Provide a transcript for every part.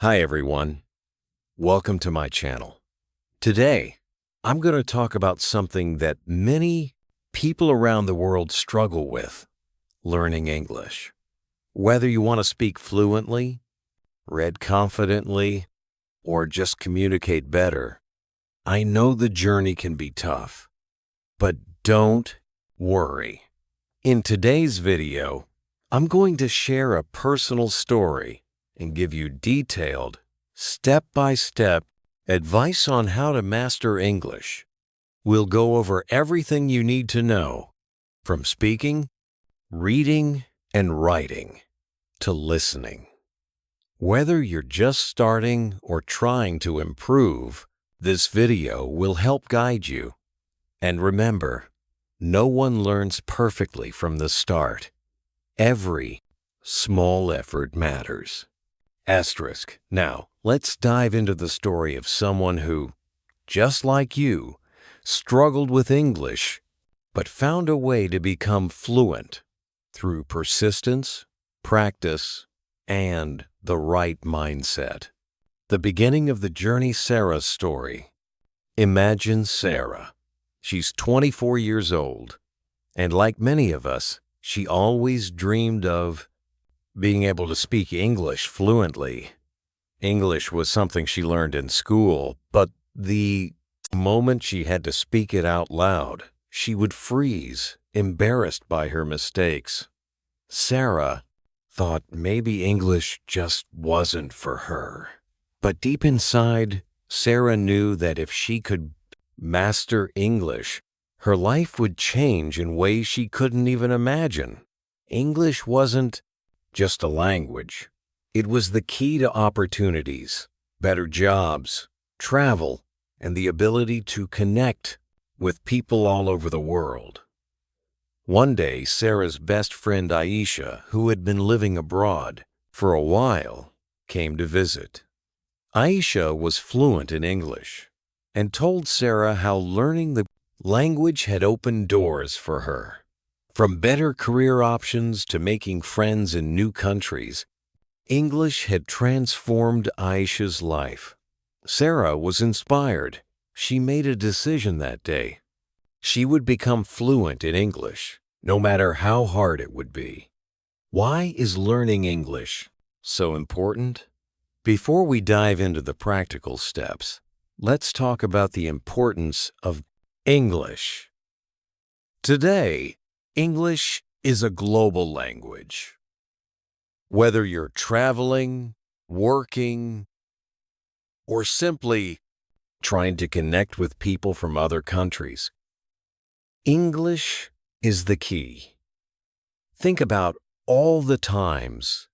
Hi everyone, welcome to my channel. Today, I'm going to talk about something that many people around the world struggle with, learning English. Whether you want to speak fluently, read confidently, or just communicate better, I know the journey can be tough, but don't worry. In today's video, I'm going to share a personal story and give you detailed, step-by-step advice on how to master English. We'll go over everything you need to know, from speaking, reading, and writing, to listening. Whether you're just starting or trying to improve, this video will help guide you. And remember, no one learns perfectly from the start. Every small effort matters. Asterisk. Now, let's dive into the story of someone who, just like you, struggled with English, but found a way to become fluent through persistence, practice, and the right mindset. The beginning of the journey. Sarah's story. Imagine Sarah. She's 24 years old, and like many of us, she always dreamed of being able to speak English fluently. English was something she learned in school, but the moment she had to speak it out loud, she would freeze, embarrassed by her mistakes. Sarah thought maybe English just wasn't for her. But deep inside, Sarah knew that if she could master English, her life would change in ways she couldn't even imagine. English wasn't just a language. It was the key to opportunities, better jobs, travel, and the ability to connect with people all over the world. One day, Sarah's best friend Aisha, who had been living abroad for a while, came to visit. Aisha was fluent in English and told Sarah how learning the language had opened doors for her. From better career options to making friends in new countries, English had transformed Aisha's life. Sarah was inspired. She made a decision that day. She would become fluent in English, no matter how hard it would be. Why is learning English so important? Before we dive into the practical steps, let's talk about the importance of English. Today, English is a global language. Whether you're traveling, working, or simply trying to connect with people from other countries, English is the key. Think about all the times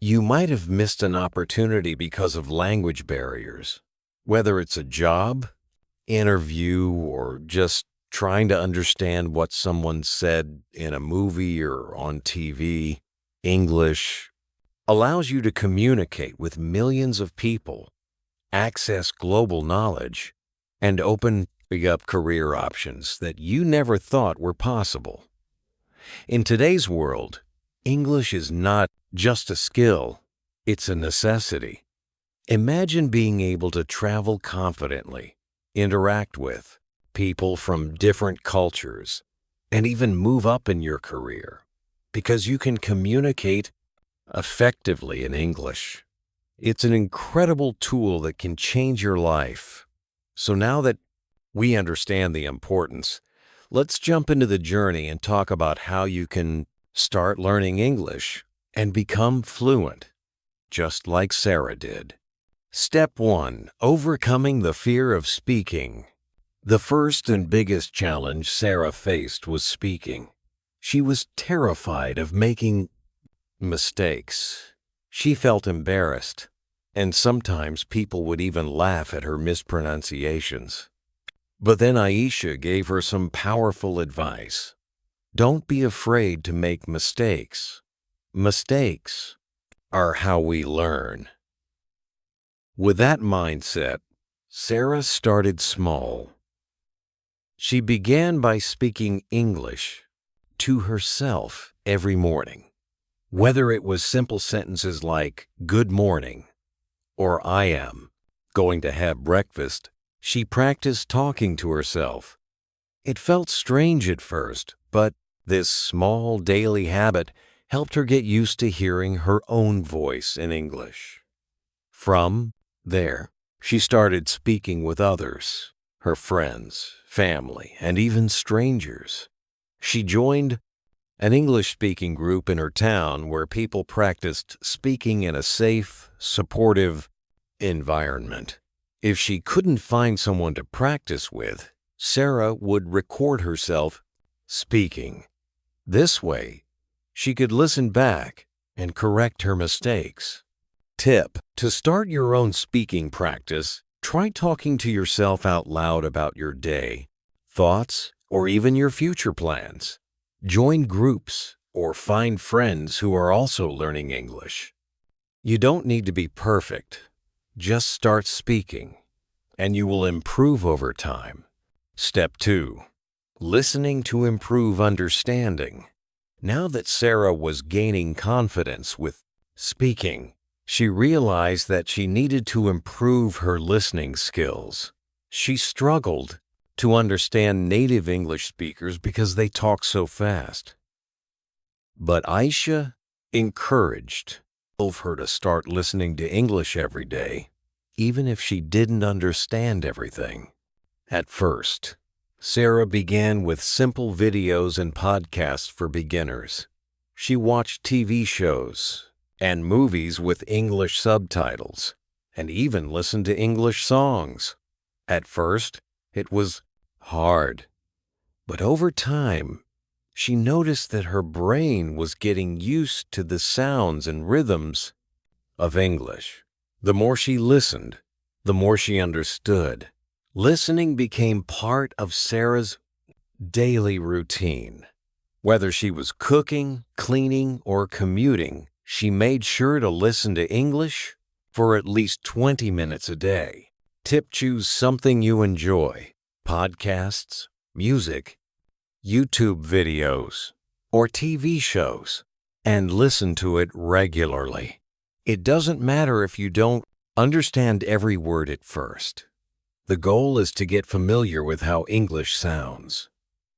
you might have missed an opportunity because of language barriers, whether it's a job, interview, or just trying to understand what someone said in a movie or on TV. English allows you to communicate with millions of people, access global knowledge, and open up career options that you never thought were possible. In today's world, English is not just a skill, it's a necessity. Imagine being able to travel confidently, interact with people from different cultures, and even move up in your career because you can communicate effectively in English. It's an incredible tool that can change your life. So now that we understand the importance, let's jump into the journey and talk about how you can start learning English and become fluent, just like Sarah did. Step 1. Overcoming the fear of speaking. The first and biggest challenge Sarah faced was speaking. She was terrified of making mistakes. She felt embarrassed, and sometimes people would even laugh at her mispronunciations. But then Aisha gave her some powerful advice. Don't be afraid to make mistakes. Mistakes are how we learn. With that mindset, Sarah started small. She began by speaking English to herself every morning, whether it was simple sentences like "Good morning" or I am going to have breakfast, she practiced talking to herself. It felt strange at first, but this small daily habit helped her get used to hearing her own voice in English. From there, she started speaking with others, her friends, family, and even strangers. She joined an English-speaking group in her town where people practiced speaking in a safe, supportive environment. If she couldn't find someone to practice with, Sarah would record herself speaking. This way, she could listen back and correct her mistakes. Tip: to start your own speaking practice, try talking to yourself out loud about your day, thoughts, or even your future plans. Join groups or find friends who are also learning English. You don't need to be perfect. Just start speaking, and you will improve over time. Step 2. Listening to improve understanding. Now that Sarah was gaining confidence with speaking, she realized that she needed to improve her listening skills. She struggled to understand native English speakers because they talk so fast. But Aisha encouraged her to start listening to English every day, even if she didn't understand everything. At first, Sarah began with simple videos and podcasts for beginners. She watched TV shows and movies with English subtitles, and even listened to English songs. At first, it was hard, but over time, she noticed that her brain was getting used to the sounds and rhythms of English. The more she listened, the more she understood. Listening became part of Sarah's daily routine. Whether she was cooking, cleaning, or commuting, she made sure to listen to English for at least 20 minutes a day. Tip: choose something you enjoy: podcasts, music, YouTube videos, or TV shows, and listen to it regularly. It doesn't matter if you don't understand every word at first. The goal is to get familiar with how English sounds.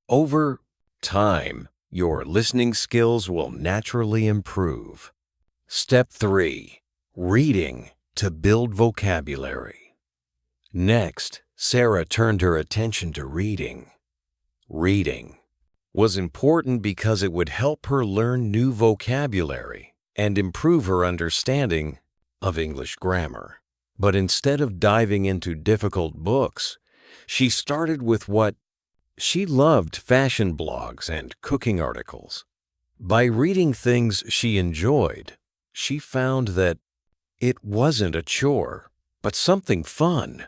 Over time, your listening skills will naturally improve. Step 3. Reading to build vocabulary. Next, Sarah turned her attention to reading. Reading was important because it would help her learn new vocabulary and improve her understanding of English grammar. But instead of diving into difficult books, she started with what she loved: fashion blogs and cooking articles. By reading things she enjoyed, she found that it wasn't a chore, but something fun.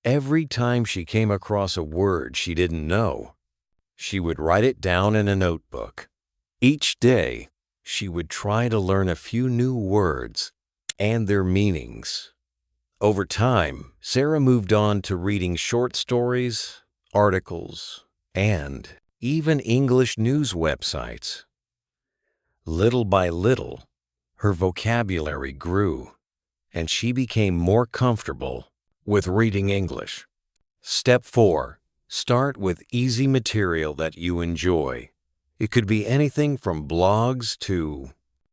Every time she came across a word she didn't know, she would write it down in a notebook. Each day, she would try to learn a few new words and their meanings. Over time, Sarah moved on to reading short stories, articles, and even English news websites. Little by little, her vocabulary grew, and she became more comfortable with reading English. Step 4. Start with easy material that you enjoy. It could be anything from blogs to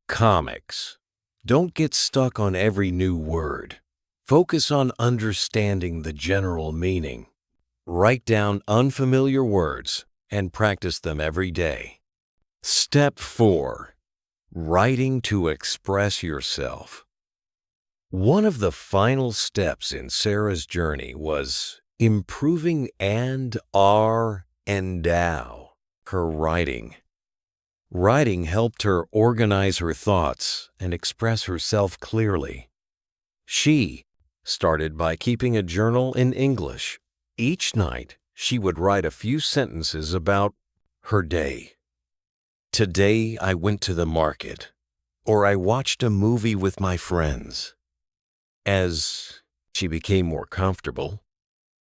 comics. Don't get stuck on every new word. Focus on understanding the general meaning. Write down unfamiliar words and practice them every day. Step 4. Writing to express yourself. One of the final steps in Sarah's journey was improving and are and thou her writing. Writing helped her organize her thoughts and express herself clearly. She started by keeping a journal in English. Each night, she would write a few sentences about her day. Today, I went to the market, or I watched a movie with my friends. As she became more comfortable,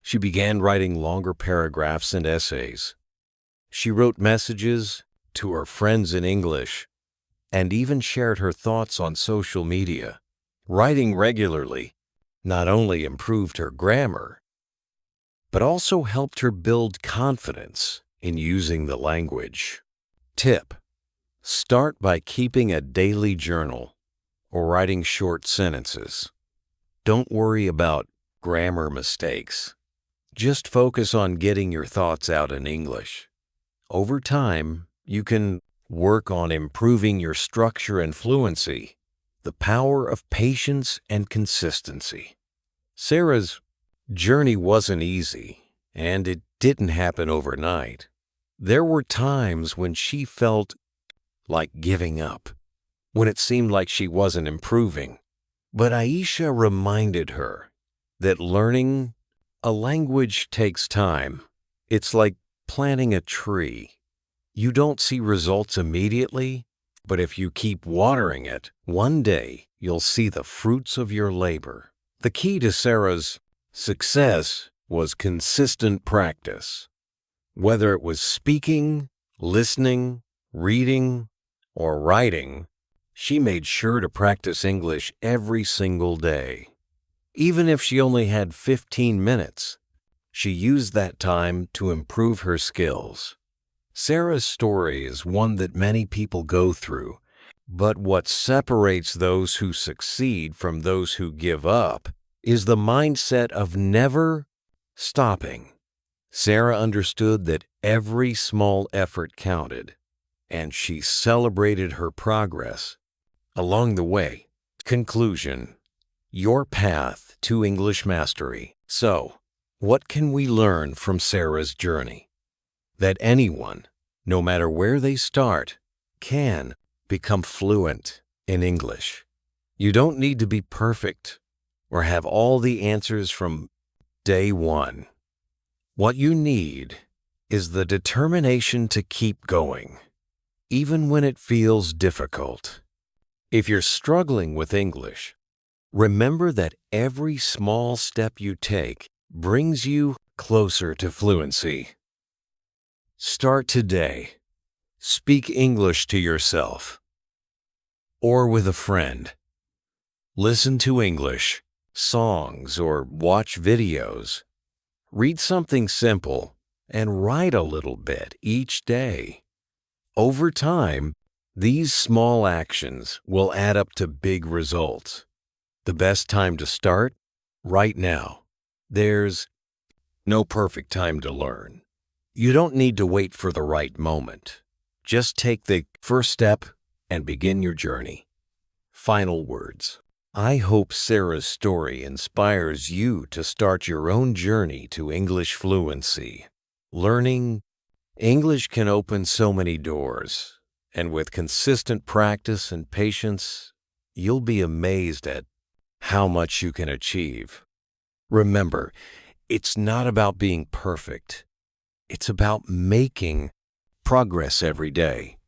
she began writing longer paragraphs and essays. She wrote messages to her friends in English and even shared her thoughts on social media. Writing regularly not only improved her grammar, but also helped her build confidence in using the language. Tip: start by keeping a daily journal or writing short sentences. Don't worry about grammar mistakes. Just focus on getting your thoughts out in English. Over time, you can work on improving your structure and fluency. The power of patience and consistency. Sarah's journey wasn't easy, and it didn't happen overnight. There were times when she felt like giving up, when it seemed like she wasn't improving. But Aisha reminded her that learning a language takes time. It's like planting a tree. You don't see results immediately, but if you keep watering it, one day you'll see the fruits of your labor. The key to Sarah's success was consistent practice. Whether it was speaking, listening, reading, or writing, she made sure to practice English every single day. Even if she only had 15 minutes, she used that time to improve her skills. Sarah's story is one that many people go through, but what separates those who succeed from those who give up is the mindset of never stopping. Sarah understood that every small effort counted, and she celebrated her progress along the way. Conclusion: your path to English mastery. So, what can we learn from Sarah's journey? That anyone, no matter where they start, can become fluent in English. You don't need to be perfect or have all the answers from day one. What you need is the determination to keep going, even when it feels difficult. If you're struggling with English, remember that every small step you take brings you closer to fluency. Start today. Speak English to yourself or with a friend. Listen to English songs or watch videos. Read something simple and write a little bit each day. Over time, these small actions will add up to big results. The best time to start? Right now. There's no perfect time to learn. You don't need to wait for the right moment. Just take the first step and begin your journey. Final words. I hope Sarah's story inspires you to start your own journey to English fluency. Learning English can open so many doors, and with consistent practice and patience, you'll be amazed at how much you can achieve. Remember, it's not about being perfect. It's about making progress every day.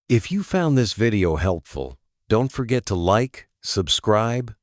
If you found this video helpful, don't forget to like, subscribe,